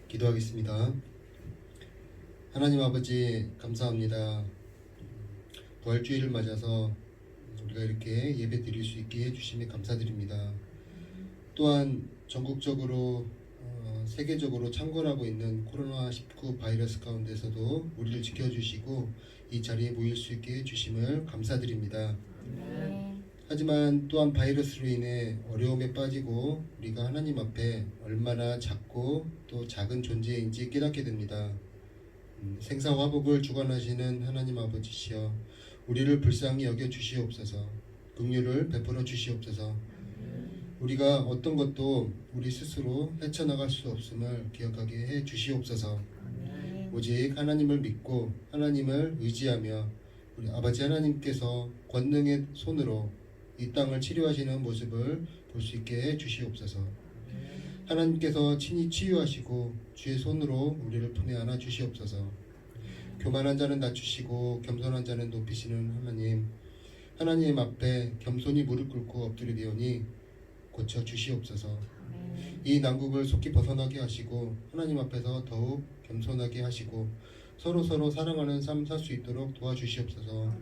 기도하겠습니다. 하나님 아버지 감사합니다. 부활주의를 맞아서 우리가 이렇게 예배 드릴 수 있게 해주심에 감사드립니다. 또한 전국적으로 세계적으로 창궐하고 있는 코로나19 바이러스 가운데서도 우리를 지켜주시고 이 자리에 모일 수 있게 해주심을 감사드립니다. 하지만 또한 바이러스로 인해 어려움에 빠지고 우리가 하나님 앞에 얼마나 작고 또 작은 존재인지 깨닫게 됩니다. 생사화복을 주관하시는 하나님 아버지시여, 우리를 불쌍히 여겨 주시옵소서. 긍휼을 베풀어 주시옵소서. 우리가 어떤 것도 우리 스스로 헤쳐나갈 수 없음을 기억하게 해 주시옵소서. 오직 하나님을 믿고 하나님을 의지하며 우리 아버지 하나님께서 권능의 손으로 이 땅을 치료하시는 모습을 볼 수 있게 해 주시옵소서. 하나님께서 친히 치유하시고 주의 손으로 우리를 품에 안아 주시옵소서. 교만한 자는 낮추시고 겸손한 자는 높이시는 하나님 앞에 겸손히 무릎 꿇고 엎드리리오니 고쳐 주시옵소서. 이 난국을 속히 벗어나게 하시고 하나님 앞에서 더욱 겸손하게 하시고 서로 사랑하는 삶 살 수 있도록 도와주시옵소서.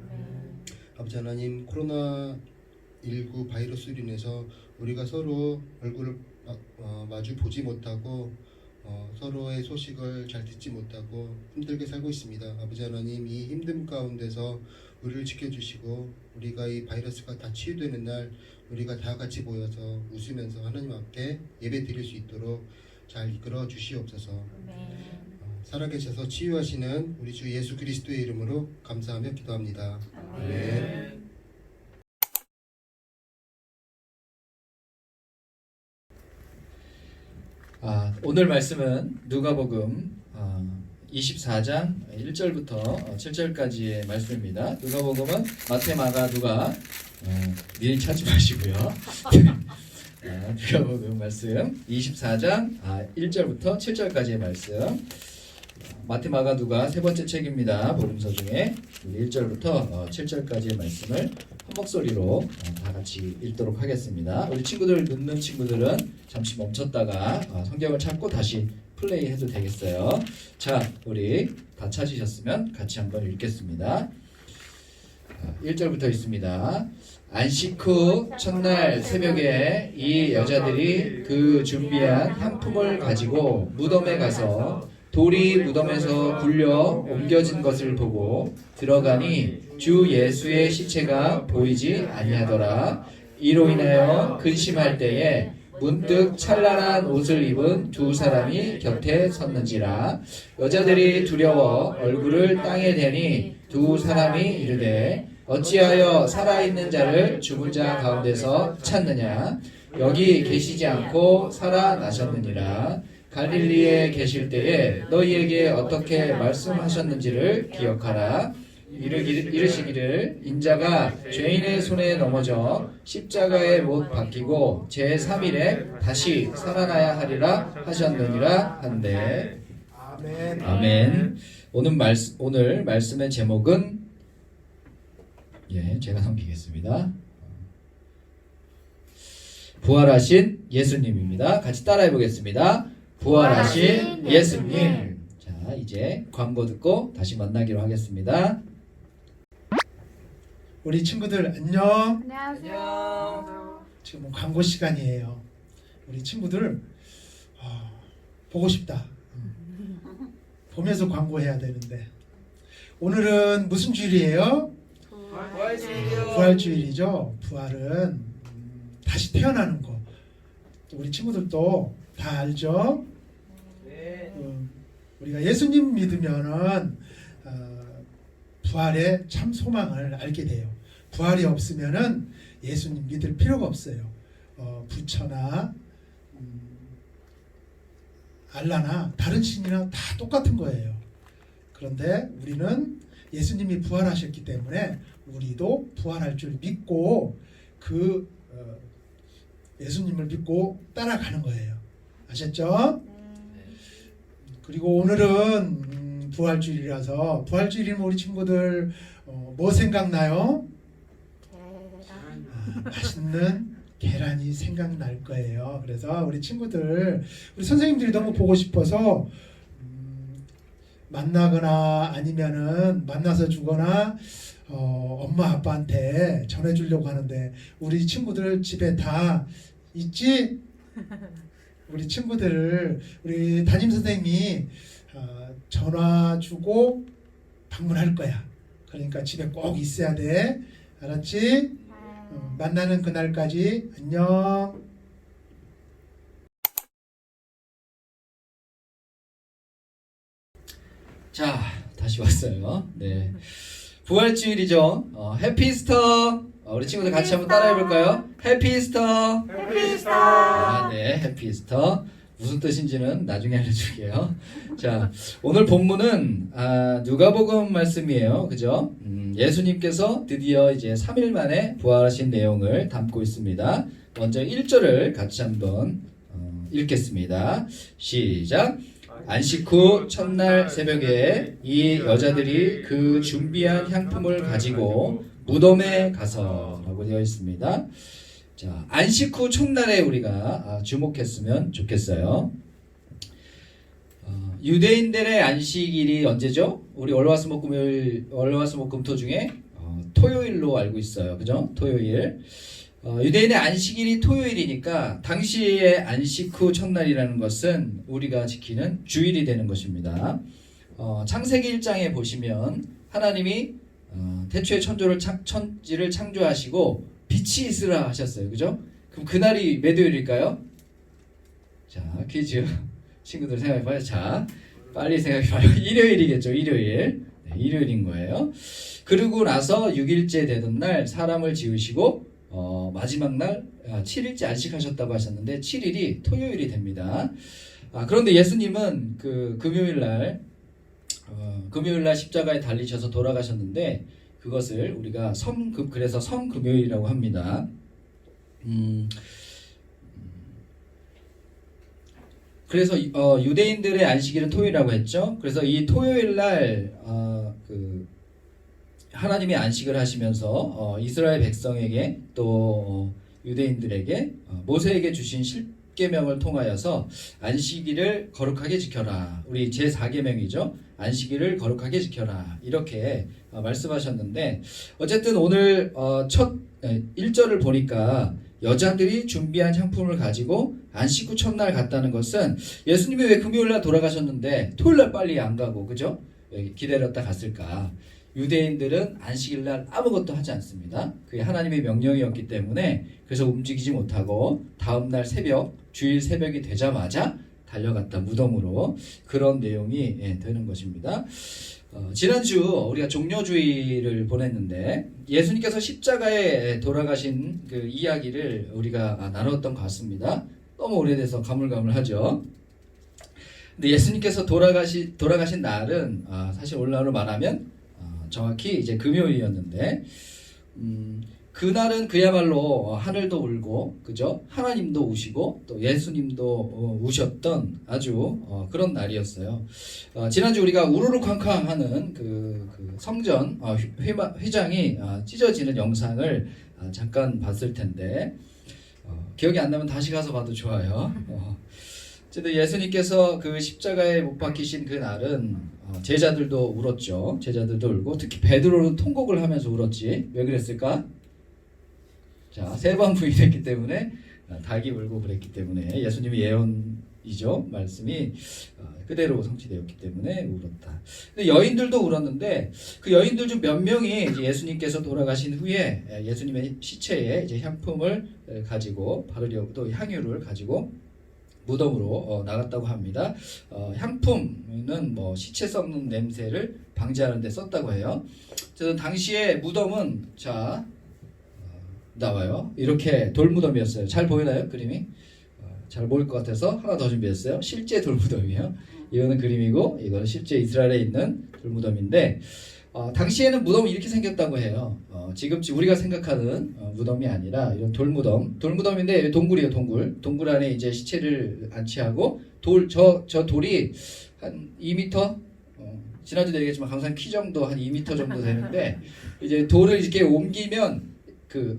아버지 하나님, 코로나19 바이러스로 인해서 우리가 서로 얼굴을 마주 보지 못하고 서로의 소식을 잘 듣지 못하고 힘들게 살고 있습니다. 아버지 하나님, 이 힘듦 가운데서 우리를 지켜주시고 우리가 이 바이러스가 다 치유되는 날 우리가 다 같이 모여서 웃으면서 하나님 앞에 예배 드릴 수 있도록 잘 이끌어 주시옵소서. 살아계셔서 치유하시는 우리 주 예수 그리스도의 이름으로 감사하며 기도합니다. 아멘. 오늘 말씀은 누가복음 24장 1절부터 7절까지의 말씀입니다. 누가복음은 마태, 마가, 누가 미리 찾지 마시고요. 누가복음 말씀 24장 1절부터 7절까지의 말씀. 마태, 마가, 누가 세 번째 책입니다. 복음서 중에 1절부터 7절까지의 말씀을 한 목소리로 다 같이 읽도록 하겠습니다. 우리 친구들, 듣는 친구들은 잠시 멈췄다가 성경을 찾고 다시 플레이해도 되겠어요. 자, 우리 다 찾으셨으면 같이 한번 읽겠습니다. 1절부터 있습니다. 안식 후 첫날 새벽에 이 여자들이 그 준비한 향품을 가지고 무덤에 가서 돌이 무덤에서 굴려 옮겨진 것을 보고 들어가니 주 예수의 시체가 보이지 아니하더라. 이로 인하여 근심할 때에 문득 찬란한 옷을 입은 두 사람이 곁에 섰는지라. 여자들이 두려워 얼굴을 땅에 대니 두 사람이 이르되 어찌하여 살아있는 자를 죽은 자 가운데서 찾느냐. 여기 계시지 않고 살아나셨느니라. 갈릴리에 계실 때에 너희에게 어떻게 말씀하셨는지를 기억하라. 이르시기를 인자가 죄인의 손에 넘어져 십자가에 못 박히고 제3일에 다시 살아나야 하리라 하셨느니라 한데. 아멘. 오늘 말씀의 제목은 제가 넘기겠습니다. 부활하신 예수님입니다. 같이 따라해 보겠습니다. 부활하신 예수님. 자, 이제 광고 듣고 다시 만나기로 하겠습니다. 우리 친구들 안녕. 안녕하세요. 지금 광고 시간이에요. 우리 친구들 보고 싶다. 보면서 광고해야 되는데 오늘은 무슨 주일이에요? 부활주일이요. 부활주일이죠. 부활은 다시 태어나는 거. 우리 친구들도 다 알죠? 네. 우리가 예수님 믿으면은 부활의 참 소망을 알게 돼요. 부활이 없으면은 예수님 믿을 필요가 없어요. 부처나 알라나 다른 신이나 다 똑같은 거예요. 그런데 우리는 예수님이 부활하셨기 때문에 우리도 부활할 줄 믿고 그 예수님을 믿고 따라가는 거예요. 아셨죠? 그리고 오늘은 부활주일이라서 부활주일이면 우리 친구들 뭐 생각나요? 맛있는 계란이 생각날 거예요. 그래서 우리 친구들, 우리 선생님들이 너무 보고 싶어서 만나거나 아니면은 만나서 주거나 엄마 아빠한테 전해주려고 하는데 우리 친구들 집에 다 있지? 우리 친구들을 우리 담임 선생님이 전화 주고 방문할 거야. 그러니까 집에 꼭 있어야 돼. 알았지? 만나는 그날까지 안녕. 자, 다시 왔어요. 네. 부활주일이죠. 해피스터. 우리 친구들 같이 한번 따라해 볼까요? 해피스터. 해피스터. 아, 네, 해피스터. 무슨 뜻인지는 나중에 알려줄게요. 자, 오늘 본문은 누가복음 말씀이에요. 그죠? 예수님께서 드디어 이제 3일 만에 부활하신 내용을 담고 있습니다. 먼저 1절을 같이 한번 읽겠습니다. 시작. 안식 후 첫날 새벽에 이 여자들이 그 준비한 향품을 가지고 무덤에 가서 라고 되어 있습니다. 자, 안식 후 첫날에 우리가 주목했으면 좋겠어요. 유대인들의 안식일이 언제죠? 우리 월화수목금토 중에 토요일로 알고 있어요. 그죠? 토요일. 유대인의 안식일이 토요일이니까 당시의 안식 후 첫날이라는 것은 우리가 지키는 주일이 되는 것입니다. 창세기 1장에 보시면 하나님이 태초에 천지를 창조하시고 빛이 있으라 하셨어요. 그죠? 그럼 그날이 몇 요일일까요? 자, 퀴즈. 친구들 생각해봐요. 자, 빨리 생각해봐요. 일요일이겠죠. 일요일. 네, 일요일인 거예요. 그리고 나서 6일째 되던 날 사람을 지으시고 마지막 날 7일째 안식하셨다고 하셨는데 7일이 토요일이 됩니다. 그런데 예수님은 그 금요일 날 십자가에 달리셔서 돌아가셨는데 그것을 우리가 그래서 성금요일이라고 합니다. 그래서 유대인들의 안식일은 토요일이라고 했죠. 그래서 이 토요일 날 하나님이 안식을 하시면서 이스라엘 백성에게 또 유대인들에게 모세에게 주신 십계명을 통하여서 안식일을 거룩하게 지켜라. 우리 제4계명이죠. 안식일을 거룩하게 지켜라. 이렇게 말씀하셨는데 어쨌든 오늘 첫 1절을 보니까 여자들이 준비한 향품을 가지고 안식 후 첫날 갔다는 것은 예수님이 왜 금요일날 돌아가셨는데 토요일날 빨리 안 가고 그죠? 기다렸다 갔을까? 유대인들은 안식일날 아무것도 하지 않습니다. 그게 하나님의 명령이었기 때문에 그래서 움직이지 못하고 다음날 새벽, 주일 새벽이 되자마자 달려갔다 무덤으로 그런 내용이 되는 것입니다. 지난주 우리가 종려주의를 보냈는데 예수님께서 십자가에 돌아가신 그 이야기를 우리가 나눴던 것 같습니다. 너무 오래돼서 가물가물하죠. 근데 예수님께서 돌아가신 날은 사실 오늘날로 말하면 정확히 이제 금요일이었는데 그날은 그야말로 하늘도 울고 그죠? 하나님도 우시고 또 예수님도 우셨던 아주 그런 날이었어요. 지난주 우리가 우르르쾅쾅하는 그 성전 회장이 찢어지는 영상을 잠깐 봤을 텐데 기억이 안 나면 다시 가서 봐도 좋아요. 어쨌든 예수님께서 그 십자가에 못 박히신 그 날은 제자들도 울었죠. 제자들도 울고 특히 베드로는 통곡을 하면서 울었지. 왜 그랬을까? 자, 3번 부인했기 때문에 닭이 울고 그랬기 때문에 예수님의 예언이죠. 말씀이 그대로 성취되었기 때문에 울었다. 근데 여인들도 울었는데 그 여인들 중 몇 명이 이제 예수님께서 돌아가신 후에 예수님의 시체에 이제 향품을 가지고 바르려고 또 향유를 가지고 무덤으로 나갔다고 합니다. 향품은 뭐 시체 썩는 냄새를 방지하는 데 썼다고 해요. 그래서 당시에 무덤은 나와요. 이렇게 돌무덤이었어요. 잘 보이나요? 그림이? 잘 보일 것 같아서 하나 더 준비했어요. 실제 돌무덤이에요. 이거는 그림이고 이거는 실제 이스라엘에 있는 돌무덤인데 당시에는 무덤이 이렇게 생겼다고 해요. 지금 우리가 생각하는 무덤이 아니라 이런 돌무덤인데 동굴이에요. 동굴 안에 이제 시체를 안치하고 저 돌이 한 2m 지난주도 얘기했지만 강산 키 정도 한 2m 정도 되는데 이제 돌을 이렇게 옮기면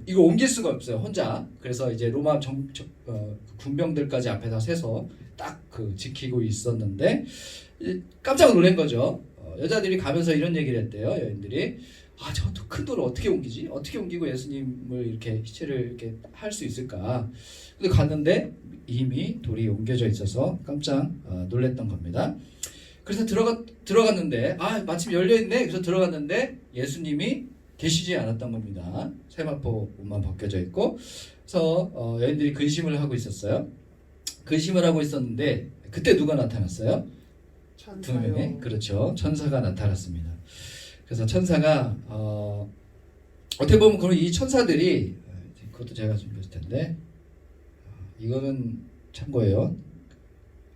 이거 옮길 수가 없어요 혼자. 그래서 이제 로마 군병들까지 앞에다 세서 딱 지키고 있었는데 깜짝 놀란 거죠. 여자들이 가면서 이런 얘기를 했대요. 여인들이 저 큰 돌을 어떻게 옮기지? 어떻게 옮기고 예수님을 이렇게 시체를 이렇게 할 수 있을까? 근데 갔는데 이미 돌이 옮겨져 있어서 깜짝 놀랐던 겁니다. 그래서 들어갔는데 마침 열려 있네. 그래서 들어갔는데 예수님이 계시지 않았던 겁니다. 세마포만 벗겨져 있고, 그래서 여인들이 근심을 하고 있었어요. 근심을 하고 있었는데 그때 누가 나타났어요? 두 명의 그렇죠. 천사가 나타났습니다. 그래서 천사가 어떻게 보면 그럼 이 천사들이 그것도 제가 준비했을 텐데 이거는 참고예요.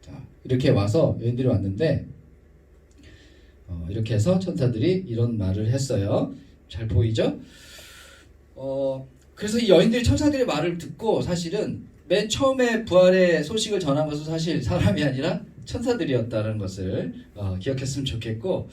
자, 이렇게 와서 여인들이 왔는데 이렇게 해서 천사들이 이런 말을 했어요. 잘 보이죠? 그래서 이 여인들이 천사들의 말을 듣고 사실은 맨 처음에 부활의 소식을 전한 것은 사실 사람이 아니라 천사들이었다는 것을 기억했으면 좋겠고,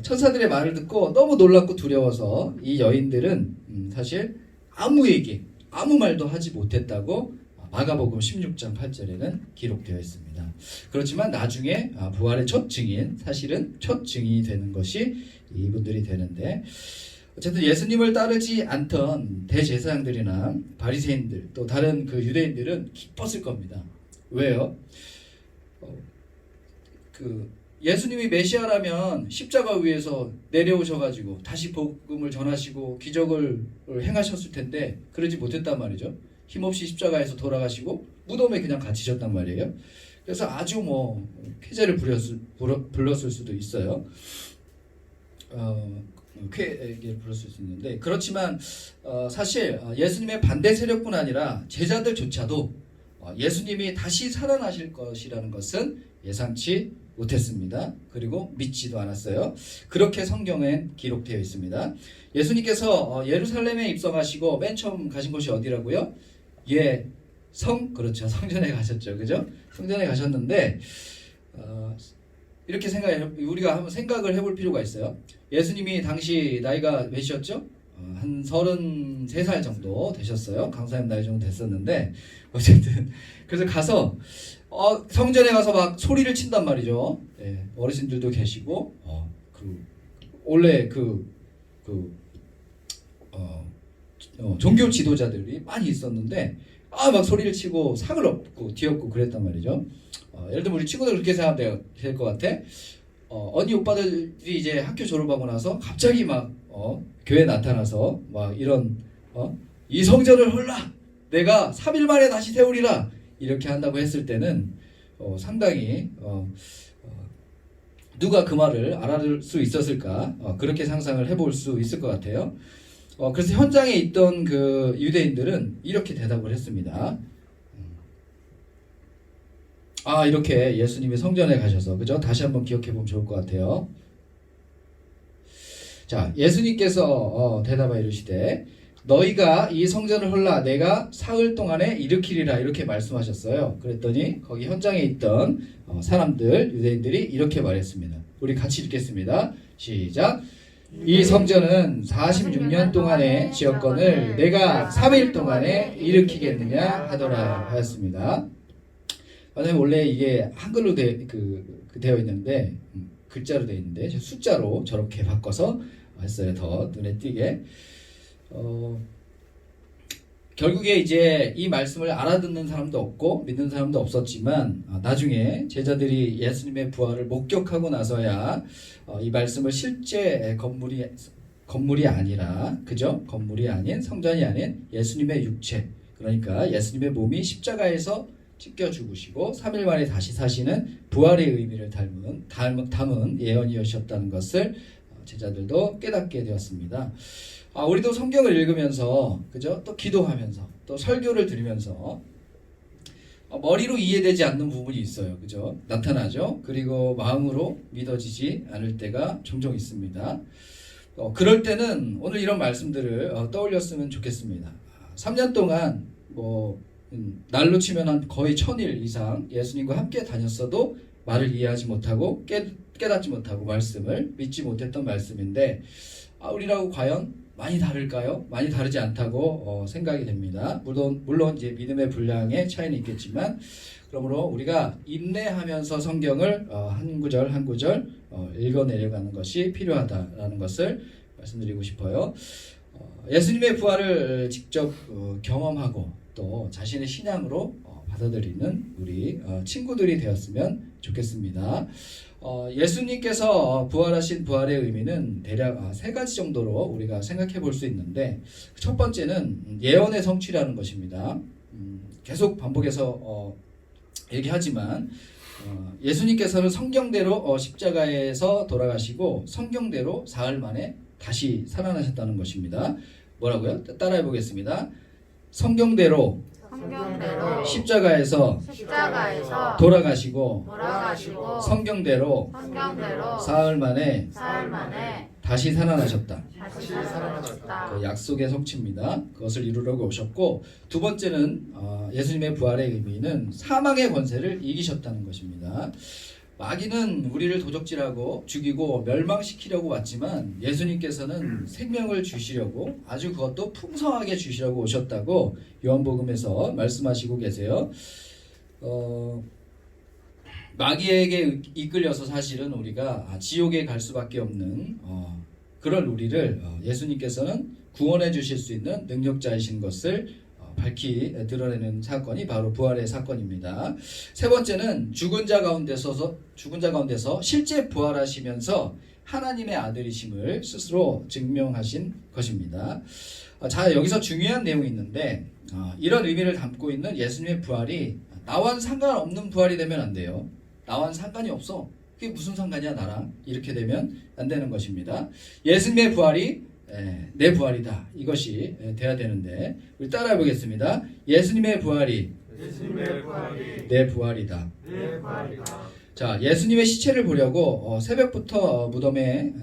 천사들의 말을 듣고 너무 놀랍고 두려워서 이 여인들은 사실 아무 얘기, 아무 말도 하지 못했다고 마가복음 16장 8절에는 기록되어 있습니다. 그렇지만 나중에 부활의 첫 증인, 사실은 첫 증인이 되는 것이 이분들이 되는데, 어쨌든 예수님을 따르지 않던 대제사장들이나 바리새인들 또 다른 유대인들은 기뻤을 겁니다. 왜요? 예수님이 메시아라면 십자가 위에서 내려오셔가지고 다시 복음을 전하시고 기적을 행하셨을 텐데 그러지 못했단 말이죠. 힘없이 십자가에서 돌아가시고 무덤에 그냥 갇히셨단 말이에요. 그래서 아주 쾌재를 불렀을 수도 있어요. 쾌를 불렀을 수 있는데, 그렇지만 사실 예수님의 반대 세력뿐 아니라 제자들조차도 예수님이 다시 살아나실 것이라는 것은 예상치 못했습니다. 그리고 믿지도 않았어요. 그렇게 성경에 기록되어 있습니다. 예수님께서 예루살렘에 입성하시고 맨 처음 가신 곳이 어디라고요? 그렇죠. 성전에 가셨죠. 그죠? 성전에 가셨는데 이렇게 우리가 한번 생각을 해볼 필요가 있어요. 예수님이 당시 나이가 몇이었죠? 한 33살 정도 되셨어요. 강사님 나이 정도 됐었는데, 어쨌든 그래서 가서 성전에 가서 막 소리를 친단 말이죠. 네, 어르신들도 계시고 원래 종교 지도자들이 많이 있었는데 막 소리를 치고 상을 얻고 뒤엎고 그랬단 말이죠. 예를 들면 우리 친구들 그렇게 생각하면 될 것 같아. 언니 오빠들이 이제 학교 졸업하고 나서 갑자기 막 교회에 나타나서 막 이런 이 성전을 헐라, 내가 3일 만에 다시 세우리라, 이렇게 한다고 했을 때는 상당히 누가 그 말을 알아들 수 있었을까, 그렇게 상상을 해볼 수 있을 것 같아요. 그래서 현장에 있던 유대인들은 이렇게 대답을 했습니다. 이렇게 예수님이 성전에 가셔서, 그죠? 다시 한번 기억해 보면 좋을 것 같아요. 자, 예수님께서 대답하여 이르시되 너희가 이 성전을 헐라 내가 사흘 동안에 일으키리라, 이렇게 말씀하셨어요. 그랬더니 거기 현장에 있던 사람들, 유대인들이 이렇게 말했습니다. 우리 같이 읽겠습니다. 시작. 이 성전은 46년 동안의 지었건을 내가 3일 동안에 일으키겠느냐 하더라 하였습니다. 원래 이게 한글로 되어 있는데 글자로 되어 있는데 숫자로 저렇게 바꿔서 했어요. 더 눈에 띄게. 결국에 이제 이 말씀을 알아듣는 사람도 없고 믿는 사람도 없었지만 나중에 제자들이 예수님의 부활을 목격하고 나서야 이 말씀을 실제 건물이 아니라, 그죠? 건물이 아닌, 성전이 아닌 예수님의 육체, 그러니까 예수님의 몸이 십자가에서 찢겨 죽으시고 3일 만에 다시 사시는 부활의 의미를 담은 예언이었다는 것을 제자들도 깨닫게 되었습니다. 우리도 성경을 읽으면서, 그죠? 또 기도하면서, 또 설교를 들으면서 머리로 이해되지 않는 부분이 있어요. 그죠? 나타나죠? 그리고 마음으로 믿어지지 않을 때가 종종 있습니다. 그럴 때는 오늘 이런 말씀들을 떠올렸으면 좋겠습니다. 3년 동안 날로 치면 한 거의 1000일 이상 예수님과 함께 다녔어도 말을 이해하지 못하고 깨닫지 못하고 말씀을 믿지 못했던 말씀인데 우리라고 과연 많이 다를까요? 많이 다르지 않다고 생각이 됩니다. 물론 이제 믿음의 분량의 차이는 있겠지만, 그러므로 우리가 인내하면서 성경을 한 구절 한 구절 읽어내려가는 것이 필요하다라는 것을 말씀드리고 싶어요. 예수님의 부활을 직접 경험하고 또 자신의 신앙으로 받아들이는 우리 친구들이 되었으면 좋겠습니다. 예수님께서 부활하신 부활의 의미는 대략 세 가지 정도로 우리가 생각해 볼 수 있는데, 첫 번째는 예언의 성취라는 것입니다. 계속 반복해서 얘기하지만 예수님께서는 성경대로 십자가에서 돌아가시고 성경대로 사흘 만에 다시 살아나셨다는 것입니다. 뭐라고요? 따라해 보겠습니다. 성경대로 십자가에서 돌아가시고 성경대로 사흘 만에 다시 살아나셨다. 그 약속의 성취입니다. 그것을 이루려고 오셨고, 두 번째는 예수님의 부활의 의미는 사망의 권세를 이기셨다는 것입니다. 마귀는 우리를 도적질하고 죽이고 멸망시키려고 왔지만 예수님께서는 생명을 주시려고, 아주 그것도 풍성하게 주시려고 오셨다고 요한복음에서 말씀하시고 계세요. 마귀에게 이끌려서 사실은 우리가 지옥에 갈 수밖에 없는 그런 우리를 예수님께서는 구원해 주실 수 있는 능력자이신 것을 밝히 드러내는 사건이 바로 부활의 사건입니다. 세 번째는 죽은 자 가운데서 실제 부활하시면서 하나님의 아들이심을 스스로 증명하신 것입니다. 자, 여기서 중요한 내용이 있는데, 이런 의미를 담고 있는 예수님의 부활이 나와는 상관없는 부활이 되면 안 돼요. 나와는 상관이 없어. 그게 무슨 상관이야 나랑? 이렇게 되면 안 되는 것입니다. 예수님의 부활이 내 부활이다. 이것이 돼야 되는데, 우리 따라해 보겠습니다. 예수님의 부활이 내 부활이다. 자, 예수님의 시체를 보려고 새벽부터 무덤에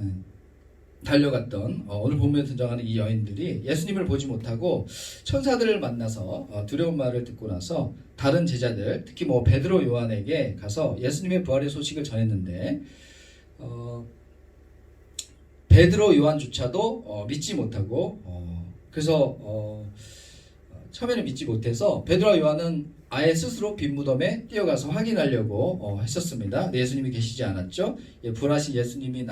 달려갔던 오늘 본문에 등장하는 이 여인들이 예수님을 보지 못하고 천사들을 만나서 두려운 말을 듣고 나서 다른 제자들, 특히 베드로, 요한에게 가서 예수님의 부활의 소식을 전했는데, 베드로, 요한조차도 믿지 못하고 그래서 처음에는 믿지 못해서 베드로와 요한은 아예 스스로 빈 무덤에 뛰어가서 확인하려고 했었습니다. 예수님이 계시지 않았죠. 부활하신 예수님이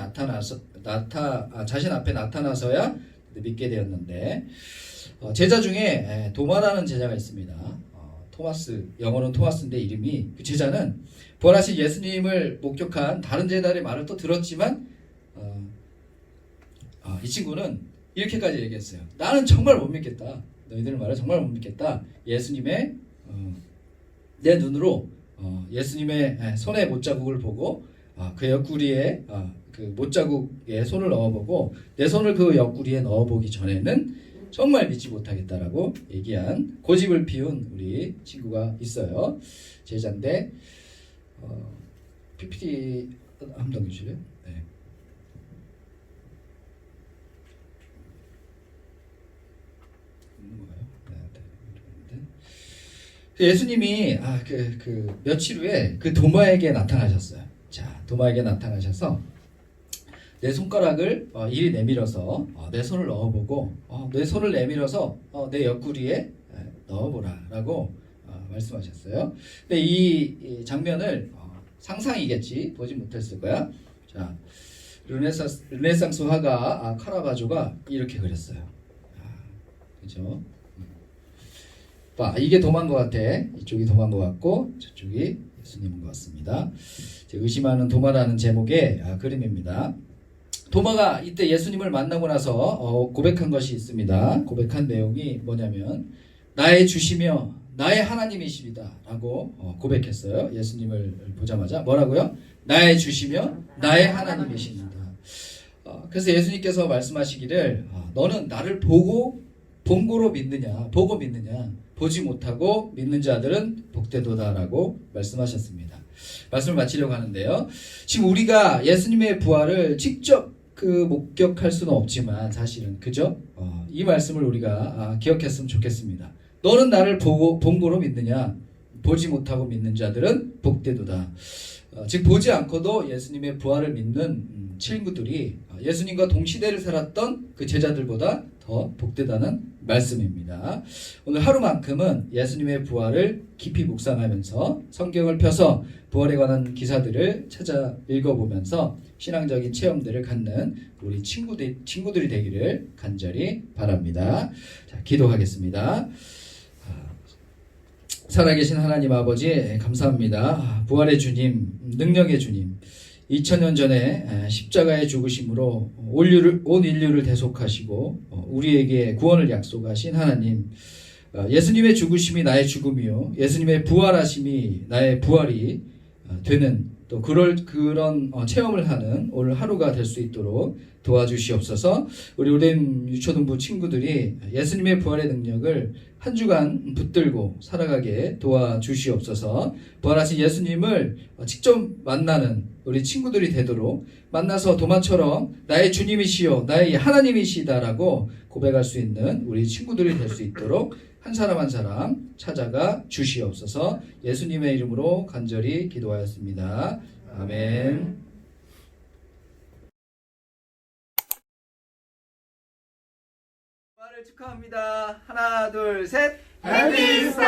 자신 앞에 나타나서야 믿게 되었는데, 제자 중에 도마라는 제자가 있습니다. 토마스, 영어로는 토마스인데 이름이, 그 제자는 부활하신 예수님을 목격한 다른 제자들의 말을 또 들었지만 이 친구는 이렇게까지 얘기했어요. 나는 정말 못 믿겠다. 너희들 말을 정말 못 믿겠다. 예수님의 내 눈으로 예수님의 손의 못자국을 보고 그 옆구리에 그 못자국에 손을 넣어보고 내 손을 그 옆구리에 넣어보기 전에는 정말 믿지 못하겠다라고 얘기한 고집을 피운 우리 친구가 있어요. 제자인데 PPT 한번 넘겨주실래요? 네. 예수님이 며칠 후에 그 도마에게 나타나셨어요. 자, 도마에게 나타나셔서 내 손가락을 이리 내밀어서 내 손을 넣어보고 내 손을 내밀어서 내 옆구리에 넣어보라라고 말씀하셨어요. 근데 이 장면을 상상이겠지 보지 못했을 거야. 자, 르네상스 화가 카라바조가 이렇게 그렸어요. 그죠? 이게 도마인 것 같아. 이쪽이 도마인 것 같고 저쪽이 예수님인 것 같습니다. 의심하는 도마라는 제목의 그림입니다. 도마가 이때 예수님을 만나고 나서 고백한 것이 있습니다. 고백한 내용이 뭐냐면 나의 주시며 나의 하나님이시리다 라고 고백했어요. 예수님을 보자마자 뭐라고요? 나의 주시며 나의 하나님이십니다. 그래서 예수님께서 말씀하시기를 너는 나를 본고로 믿느냐, 보고 믿느냐, 보지 못하고 믿는 자들은 복되도다라고 말씀하셨습니다. 말씀을 마치려고 하는데요. 지금 우리가 예수님의 부활을 직접 목격할 수는 없지만 사실은 그죠? 이 말씀을 우리가 기억했으면 좋겠습니다. 너는 나를 본고로 믿느냐, 보지 못하고 믿는 자들은 복되도다. 즉 보지 않고도 예수님의 부활을 믿는 친구들이 예수님과 동시대를 살았던 그 제자들보다 더 복되다는 말씀입니다. 오늘 하루만큼은 예수님의 부활을 깊이 묵상하면서 성경을 펴서 부활에 관한 기사들을 찾아 읽어보면서 신앙적인 체험들을 갖는 우리 친구들이 되기를 간절히 바랍니다. 자, 기도하겠습니다. 살아계신 하나님 아버지 감사합니다. 부활의 주님, 능력의 주님, 2000년 전에 십자가의 죽으심으로 온 인류를 대속하시고 우리에게 구원을 약속하신 하나님, 예수님의 죽으심이 나의 죽음이요 예수님의 부활하심이 나의 부활이 되는 또 그런 체험을 하는 오늘 하루가 될 수 있도록 도와주시옵소서. 우리 오랜 유초등부 친구들이 예수님의 부활의 능력을 한 주간 붙들고 살아가게 도와주시옵소서. 부활하신 예수님을 직접 만나는 우리 친구들이 되도록, 만나서 도마처럼 나의 주님이시요 나의 하나님이시다라고 고백할 수 있는 우리 친구들이 될 수 있도록 한 사람 한 사람 찾아가 주시옵소서. 예수님의 이름으로 간절히 기도하였습니다. 아멘. 부활을 축하합니다. 하나, 둘, 셋. 해피 이스터!